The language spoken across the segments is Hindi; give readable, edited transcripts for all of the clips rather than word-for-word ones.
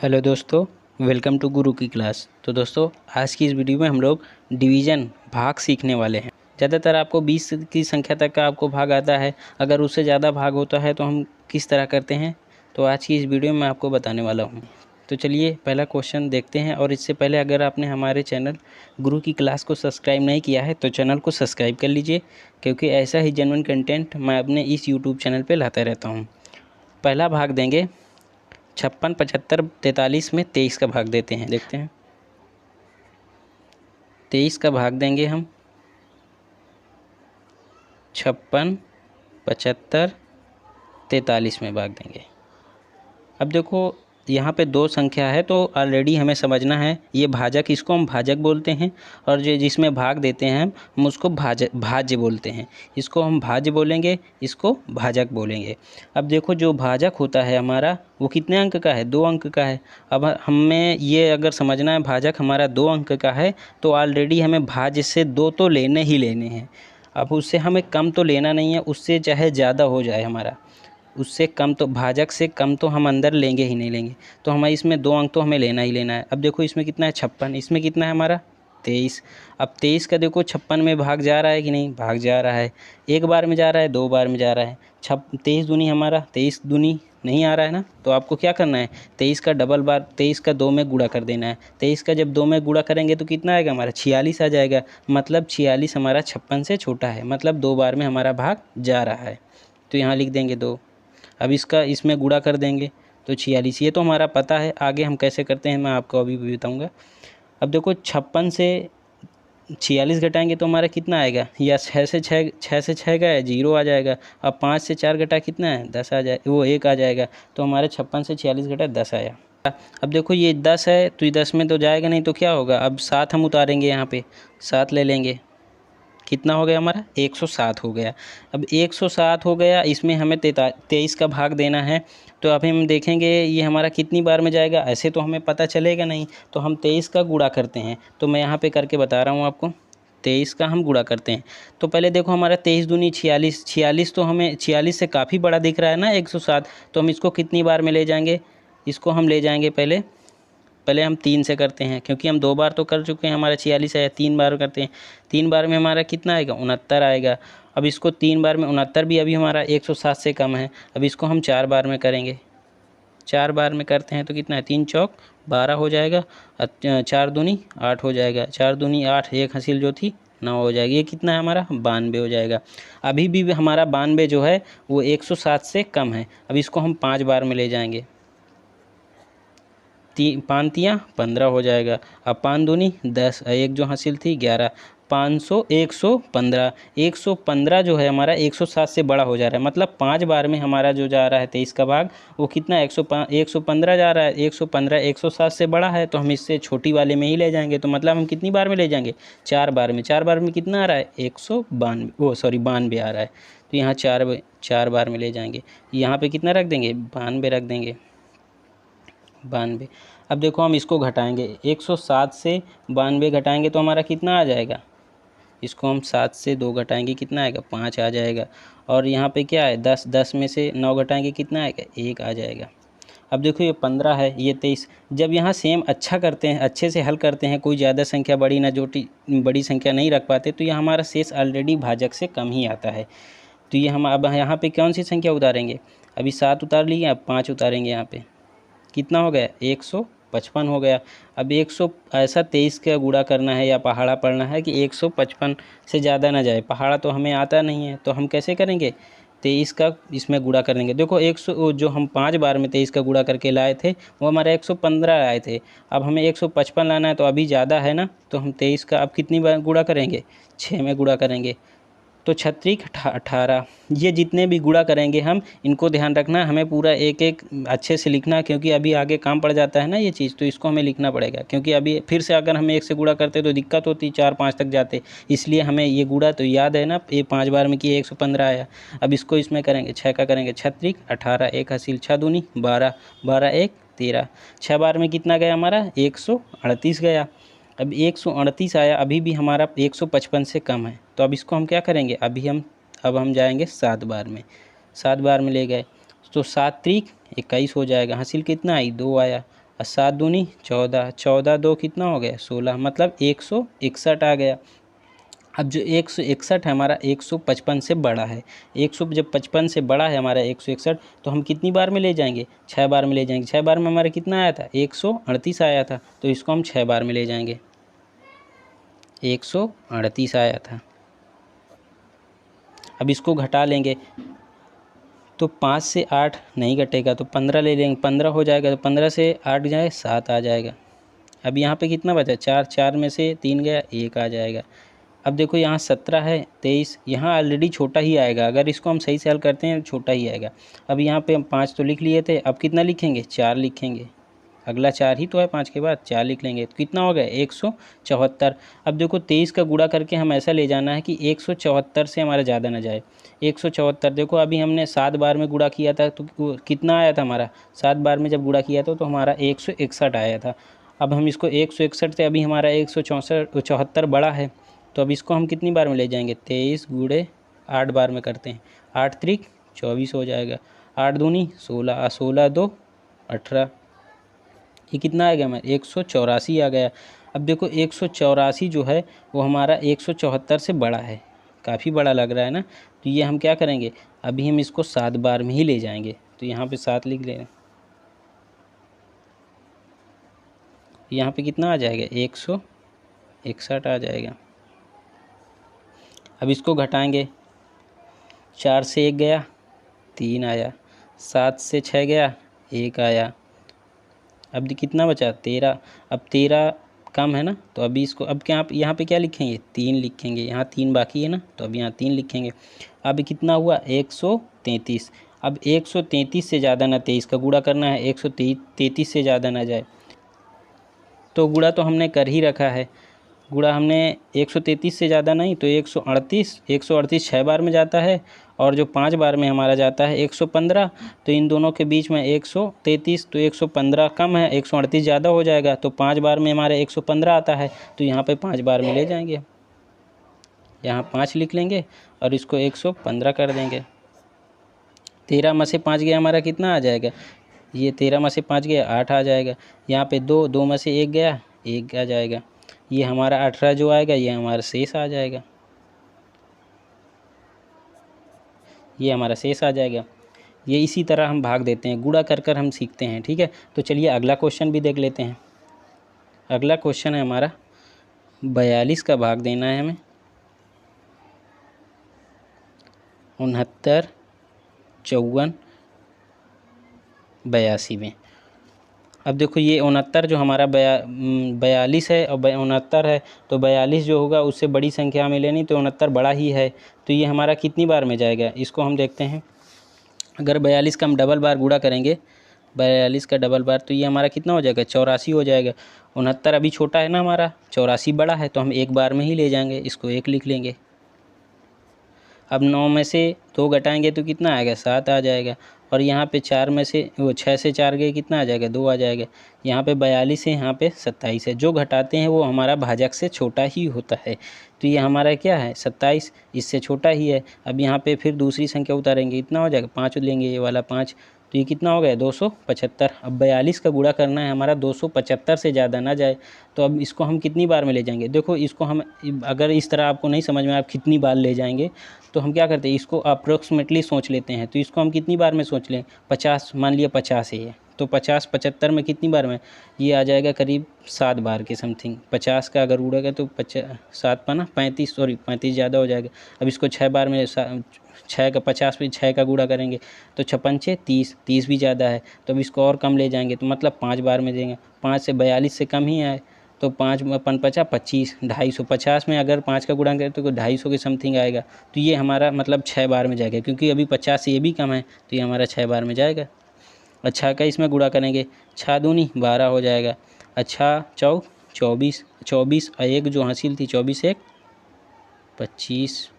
हेलो दोस्तों, वेलकम टू गुरु की क्लास। तो दोस्तों, आज की इस वीडियो में हम लोग डिवीज़न भाग सीखने वाले हैं। ज़्यादातर आपको 20 की संख्या तक का आपको भाग आता है। अगर उससे ज़्यादा भाग होता है तो हम किस तरह करते हैं, तो आज की इस वीडियो में मैं आपको बताने वाला हूँ। तो चलिए पहला क्वेश्चन देखते हैं। और इससे पहले अगर आपने हमारे चैनल गुरु की क्लास को सब्सक्राइब नहीं किया है तो चैनल को सब्सक्राइब कर लीजिए, क्योंकि ऐसा ही जेन्युइन कंटेंट मैं अपने इस यूट्यूब चैनल पर लाता रहता हूँ। पहला भाग देंगे 56, 75, 43 में 23 का भाग देते हैं। देखते हैं, 23 का भाग देंगे हम 56, 75, 43 में भाग देंगे। अब देखो, यहाँ पे दो संख्या है तो ऑलरेडी हमें समझना है ये भाजक, इसको हम भाजक बोलते हैं, और जो जिसमें भाग देते हैं हम उसको भाज्य बोलते हैं। इसको हम भाज्य बोलेंगे, इसको भाजक बोलेंगे। अब देखो, जो भाजक होता है हमारा वो कितने अंक का है? 2 अंक का है। अब हमें ये अगर समझना है भाजक हमारा 2 अंक का है तो ऑलरेडी हमें भाज्य से 2 तो लेने ही लेने हैं। अब उससे हमें कम तो लेना नहीं है, उससे चाहे ज़्यादा हो जाए हमारा, उससे कम तो, भाजक से कम तो हम अंदर लेंगे ही नहीं लेंगे। तो हमारे इसमें 2 अंक तो हमें लेना ही लेना है। अब देखो, इसमें कितना है? 56। इसमें कितना है हमारा? 23। अब 23 का देखो 56 में भाग जा रहा है कि नहीं? भाग जा रहा है। एक बार में जा रहा है, 2 बार में जा रहा है। 23 दूनी हमारा 23 दूनी नहीं आ रहा है ना, तो आपको क्या करना है? 23 का डबल बार, 23 का 2 में गुणा कर देना है। 23 का जब 2 में गुणा करेंगे तो कितना आएगा हमारा? 46 आ जाएगा। मतलब 46 हमारा 56 से छोटा है, मतलब 2 बार में हमारा भाग जा रहा है। तो यहाँ लिख देंगे 2। अब इसका इसमें गुणा कर देंगे तो 46। ये तो हमारा पता है, आगे हम कैसे करते हैं मैं आपको अभी भी बताऊँगा। अब देखो, 56 से 46 घटाएंगे तो हमारा कितना आएगा? या 6 से 6 गया, 0 आ जाएगा। अब 5 से 4 घटा कितना है? 10 आ जाए, वो 1 आ जाएगा। तो हमारे 56 से 46 घटा 10 आया। अब देखो, ये 10 है तो ये 10 में तो जाएगा नहीं, तो क्या होगा? अब 7 हम उतारेंगे, यहाँ पे 7 ले लेंगे। कितना हो गया हमारा? 107 हो गया। अब 107 हो गया, इसमें हमें 23 का भाग देना है। तो अभी हम देखेंगे ये हमारा कितनी बार में जाएगा, ऐसे तो हमें पता चलेगा नहीं, तो हम 23 का गुणा करते हैं। तो मैं यहाँ पे करके बता रहा हूँ आपको, 23 का हम गुणा करते हैं। तो पहले देखो, हमारा 23 दूनी 46, 46 तो हमें 46 से काफ़ी बड़ा दिख रहा है ना 107। तो हम इसको कितनी बार में ले जाएंगे? इसको हम ले जाएंगे पहले हम 3 से करते हैं, क्योंकि हम 2 बार तो कर चुके हैं, हमारा 46 है। 3 बार करते हैं, 3 बार में हमारा कितना आएगा? 69 आएगा। अब इसको 3 बार में 69 भी अभी हमारा 107 से कम है। अब इसको हम 4 बार में करेंगे। 4 बार में करते हैं तो कितना है? 3 चौक 12 हो जाएगा, 4 दूनी 8 हो जाएगा। 4 दूनी 8, एक हंसिल जो थी 9 हो जाएगी। ये कितना है हमारा? 92 हो जाएगा। अभी भी हमारा 92 जो है वो 107 से कम है। अब इसको हम 5 बार में ले जाएंगे। 5 तियाँ 15 हो जाएगा। अब 5 दूनी 10, एक जो हासिल थी 11, 500 115। 115 जो है हमारा 107 से बड़ा हो जा रहा है, मतलब 5 बार में हमारा जो जा रहा है 23 का भाग वो कितना है? 115 जा रहा है। 115 107 से बड़ा है, तो हम इससे छोटी वाले में ही ले जाएंगे। तो मतलब हम कितनी बार में ले जाएंगे? 4 बार में। 4 बार में कितना आ रहा है? 92 आ रहा है। तो यहाँ 4 बार में ले जाएंगे। यहाँ पे कितना रख देंगे? 92 रख देंगे, 92। अब देखो, हम इसको घटाएंगे, 107 से 92 घटाएंगे तो हमारा कितना आ जाएगा? इसको हम 7 से 2 घटाएंगे, कितना आएगा? 5 आ जाएगा। और यहाँ पे क्या है? 10, 10 में से 9 घटाएंगे, कितना आएगा? 1 आ जाएगा। अब देखो, ये 15 है, ये 23। जब यहाँ सेम अच्छा करते हैं, अच्छे से हल करते हैं, कोई ज़्यादा संख्या बड़ी ना छोटी, बड़ी संख्या नहीं रख पाते, तो ये हमारा शेष ऑलरेडी भाजक से कम ही आता है। तो ये हम अब यहाँ पे कौन सी संख्या उतारेंगे? अभी 7 उतार लिए, अब 5 उतारेंगे। यहाँ पे कितना हो गया? 155 हो गया। अब 100 ऐसा 23 का गुणा करना है या पहाड़ा पढ़ना है कि 155 से ज़्यादा ना जाए। पहाड़ा तो हमें आता नहीं है, तो हम कैसे करेंगे? 23 का इसमें गुणा कर देंगे। देखो, 100 जो हम 5 बार में 23 का गुणा करके लाए थे वो हमारे 115 आए थे। अब हमें 155 लाना है, तो अभी ज़्यादा है ना, तो हम 23 का अब कितनी बार गुणा करेंगे? 6 में गुणा करेंगे। तो 36 18, ये जितने भी गुणा करेंगे हम, इनको ध्यान रखना, हमें पूरा एक एक अच्छे से लिखना, क्योंकि अभी आगे काम पड़ जाता है ना ये चीज़, तो इसको हमें लिखना पड़ेगा। क्योंकि अभी फिर से अगर हम 1 से गुणा करते तो दिक्कत होती, 4 5 तक जाते। इसलिए हमें ये गुणा तो याद है ना, ये 5 बार में किए 115 आया। अब इसको इसमें करेंगे, 6 का करेंगे 36 18, एक हासिल 6 दूनी 12, 12 एक 13। 6 बार में कितना गया हमारा? 138 गया। अब 138 आया, अभी भी हमारा 155 से कम है। तो अब इसको हम क्या करेंगे? अब हम जाएंगे 7 बार में। 7 बार में ले गए तो 7 त्रिक 21 हो जाएगा। हासिल कितना आई? 2 आया। और 7 दूनी 14, 14 दो कितना हो गया 16, मतलब 161 आ गया। अब जो 161 है हमारा 155 से बड़ा है, 100 जब 55 से बड़ा है हमारा 161, तो हम कितनी बार में ले जाएंगे, 6 बार में ले जाएंगे। 6 बार में हमारा कितना आया था 138 आया था, तो इसको हम 6 बार में ले जाएंगे, 138 आया था। अब इसको घटा लेंगे तो 5 से 8 नहीं घटेगा, तो 15 ले लेंगे, 15 हो जाएगा, तो 15 से 8 जाए 7 आ जाएगा। अब यहाँ पे कितना बचा 4, 4 में से 3 गया 1 आ जाएगा। अब देखो यहाँ 17 है 23, यहाँ ऑलरेडी छोटा ही आएगा, अगर इसको हम सही से हल करते हैं छोटा ही आएगा। अब यहाँ पे हम 5 तो लिख लिए थे, अब कितना लिखेंगे 4 लिखेंगे, अगला 4 ही तो है 5 के बाद, 4 लिख लेंगे, तो कितना हो गया 174। अब देखो 23 का गुणा करके हम ऐसा ले जाना है कि 174 से हमारा ज़्यादा ना जाए। 174 देखो अभी हमने 7 बार में गुणा किया था, तो कितना आया था हमारा, 7 बार में जब गुणा किया था तो हमारा 161 आया था। अब हम इसको 161 से अभी हमारा 174 बड़ा है, तो अब इसको हम कितनी बार में ले जाएंगे, 23 गुणे 8 बार में करते हैं, 8 त्रिक 24 हो जाएगा, 8 दूनी 16, 16 दो 18, ये कितना आ गया हमारा 184 आ गया। अब देखो 184 जो है वो हमारा 174 से बड़ा है, काफ़ी बड़ा लग रहा है ना, तो ये हम क्या करेंगे, अभी हम इसको 7 बार में ही ले जाएंगे, तो यहाँ पे 7 लिख लें, यहाँ पे कितना आ जाएगा 161 आ जाएगा। अब इसको घटाएंगे, 4 से 1 गया 3 आया, 7 से 6 गया 1 आया, अब कितना बचा 13। अब 13 कम है ना, तो अभी इसको अब क्या यहाँ पे क्या लिखेंगे 3 लिखेंगे, यहाँ 3 बाकी है ना, तो अब यहाँ 3 लिखेंगे। अब कितना हुआ 133। अब 133 से ज़्यादा ना 23 का गुणा करना है, 133 से ज़्यादा ना जाए, तो गुणा तो हमने कर ही रखा है, गुणा हमने 133 से ज़्यादा नहीं, तो 138 6 बार में जाता है, और जो 5 बार में हमारा जाता है 115, तो इन दोनों के बीच में 133, तो 115 कम है, 138 ज़्यादा हो जाएगा, तो 5 बार में हमारा 115 आता है, तो यहाँ पे 5 बार में ले जाएंगे, यहाँ 5 लिख लेंगे और इसको 115 कर देंगे। 13 में से 5 गया हमारा कितना आ जाएगा, ये 13 में से 5 गया 8 आ जाएगा, यहाँ पे 2 में से 1 गया 1 आ जाएगा, ये हमारा 18 जो आएगा ये हमारा शेष आ जाएगा, ये हमारा शेष आ जाएगा। ये इसी तरह हम भाग देते हैं, गुणा कर कर हम सीखते हैं, ठीक है। तो चलिए अगला क्वेश्चन भी देख लेते हैं। अगला क्वेश्चन है हमारा 42 का भाग देना है हमें 69, 54, 82 में। अब देखो ये 69 जो हमारा 42 है और 69 है, तो 42 जो होगा उससे बड़ी संख्या हमें लेनी, तो 69 बड़ा ही है, तो ये हमारा कितनी बार में जाएगा, इसको हम देखते हैं। अगर 42 का हम डबल बार गुणा करेंगे, 42 का डबल बार, तो ये हमारा कितना हो जाएगा 84 हो जाएगा। 69 अभी छोटा है ना हमारा, 84 बड़ा है, तो हम 1 बार में ही ले जाएंगे, इसको 1 लिख लेंगे। अब 9 में से 2 घटाएंगे तो कितना आएगा 7 आ जाएगा, और यहाँ पे 4 में से 6 से 4 गए कितना आ जाएगा 2 आ जाएगा। यहाँ पे 42 है, यहाँ पे 27 है, जो घटाते हैं वो हमारा भाजक से छोटा ही होता है, तो ये हमारा क्या है 27 इससे छोटा ही है। अब यहाँ पे फिर दूसरी संख्या उतारेंगे, इतना हो जाएगा 5 लेंगे, ये वाला 5, तो ये कितना हो गया 275। अब 42 का गुणा करना है हमारा 275 से ज़्यादा ना जाए, तो अब इसको हम कितनी बार में ले जाएंगे, देखो इसको हम अगर इस तरह आपको नहीं समझ में आप कितनी बार ले जाएंगे, तो हम क्या करते हैं इसको अप्रोक्सीमेटली सोच लेते हैं, तो इसको हम कितनी बार में सोच लें 50, मान लिया 50 है ये, तो 50 75 में कितनी बार में, ये आ जाएगा करीब 7 बार के समथिंग। 50 का अगर उड़ेगा तो 7 पाना 35, सॉरी 35 ज़्यादा हो जाएगा। अब इसको 6 बार में 6 का 50 में 6 का गुणा करेंगे तो 6 पंचे 30, 30 भी ज़्यादा है, तो अब इसको और कम ले जाएंगे, तो मतलब 5 बार में देंगे। 5 से 42 से कम ही आए, तो 5 50 25, 250, 50 में अगर 5 का गुणा करें तो 250 के समथिंग आएगा, तो ये हमारा मतलब 6 बार में जाएगा, क्योंकि अभी 50 से ये भी कम है, तो ये हमारा 6 बार में जाएगा। अच्छा का इसमें गुणा करेंगे, 6 दूनी 12 हो जाएगा, अच्छा 24, 24 और 1 जो हासिल थी 24 1 25।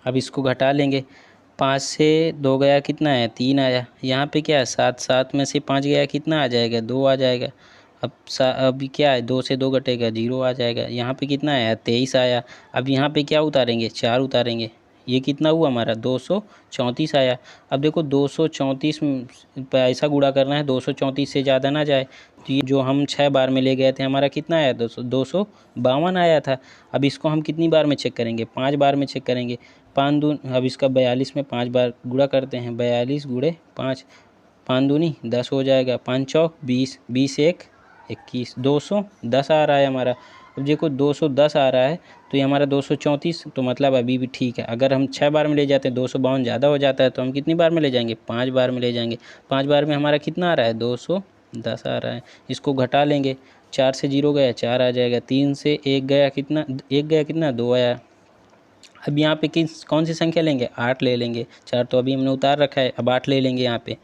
अब इसको घटा लेंगे, 5 से 2 गया कितना है 3 आया, यहाँ पे क्या है 7, 7 में से 5 गया कितना आ जाएगा 2 आ जाएगा। अब अभी क्या है 2 से 2 घटेगा 0 आ जाएगा, यहाँ पे कितना आया 23 आया। अब यहाँ पे क्या उतारेंगे 4 उतारेंगे, ये कितना हुआ हमारा 234 आया। अब देखो 234 ऐसा गुणा करना है 234 से ज़्यादा ना जाए। तो ये जो हम 6 बार में ले गए थे हमारा कितना आया 252 आया था। अब इसको हम कितनी बार में चेक करेंगे 5 बार में चेक करेंगे। 5 दून अब इसका 42 में 5 बार गुणा करते हैं 42 गुणे 5, 5 दूनी 10 हो जाएगा, 5 चौक 20, 20 एक 21, 210 आ रहा है हमारा। अब देखो 210 आ रहा है तो ये हमारा 234, तो मतलब अभी भी ठीक है। अगर हम 6 बार में ले जाते हैं 252 ज़्यादा हो जाता है तो हम कितनी बार में ले जाएंगे 5 बार में ले जाएंगे। 5 बार में हमारा कितना आ रहा है 210 आ रहा है। इसको घटा लेंगे, 4 से 0 गया 4 आ जाएगा, 3 से 1 गया कितना 1 गया कितना 2 आया। अब यहाँ पे कौन सी संख्या लेंगे 8 ले लेंगे, 4 तो अभी हमने उतार रखा है, अब 8 ले लेंगे। यहाँ पे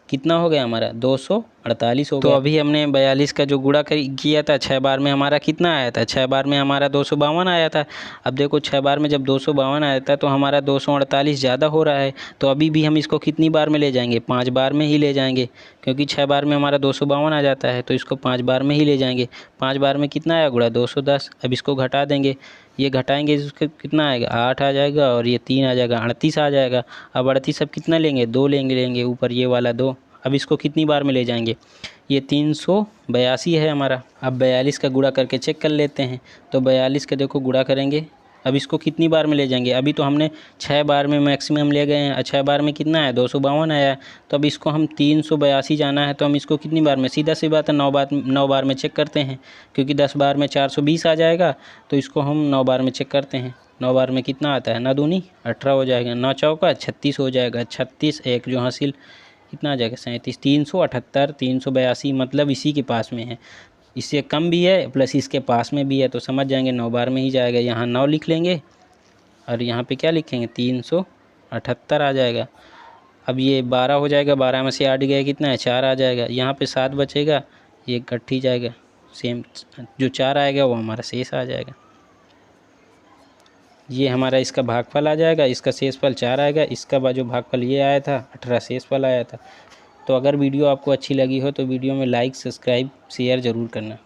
कितना हो गया हमारा 248 हो गया। तो अभी हमने 42 का जो गुणा किया था 6 बार में हमारा कितना आया था 6 बार में हमारा 252 आया था। अब देखो 6 बार में जब 252 आया था तो हमारा 248 ज़्यादा हो रहा है। तो अभी भी हम इसको कितनी बार में ले जाएंगे 5 बार में ही ले जाएंगे, क्योंकि 6 बार में हमारा 252 आ जाता है तो इसको 5 बार में ही ले जाएंगे। 5 बार में कितना आया गुणा 210। अब इसको घटा देंगे, ये घटाएंगे इसको कितना आएगा 8 आ जाएगा और ये 3 आ जाएगा 38 आ जाएगा। अब 38 अब कितना लेंगे 2 लेंगे ऊपर ये वाला 2। अब इसको कितनी बार में ले जाएंगे ये 382 है हमारा। अब 42 का गुणा करके चेक कर लेते हैं। तो 42 का देखो गुणा करेंगे, अब इसको कितनी बार में ले जाएंगे। अभी तो हमने 6 बार में मैक्सिमम ले गए हैं, 6 बार में कितना आया 252 आया। तो अब इसको हम 382 जाना है तो हम इसको कितनी बार में, सीधा सी बात है 9 बार में चेक करते हैं, क्योंकि 10 बार में 420 आ जाएगा। तो इसको हम 9 बार में चेक करते हैं। 9 बार में कितना आता है 9 दूनी 18 हो जाएगा, 9 चौका 36 हो जाएगा, 36 एक जो हासिल कितना आ जाएगा 37, 378 382 मतलब इसी के पास में है। इससे कम भी है प्लस इसके पास में भी है तो समझ जाएंगे 9 बार में ही जाएगा। यहाँ 9 लिख लेंगे और यहाँ पे क्या लिखेंगे 378 आ जाएगा। अब ये 12 हो जाएगा, 12 में से 8 गया कितना है 4 आ जाएगा। यहाँ पे 7 बचेगा, ये कट ही जाएगा, सेम जो 4 आएगा वो हमारा शेष आ जाएगा। ये हमारा इसका भागफल आ जाएगा, इसका शेषफल 4 आएगा, इसका जो भागफल ये आया था 18 शेषफल आया था। तो अगर वीडियो आपको अच्छी लगी हो तो वीडियो में लाइक सब्सक्राइब शेयर ज़रूर करना।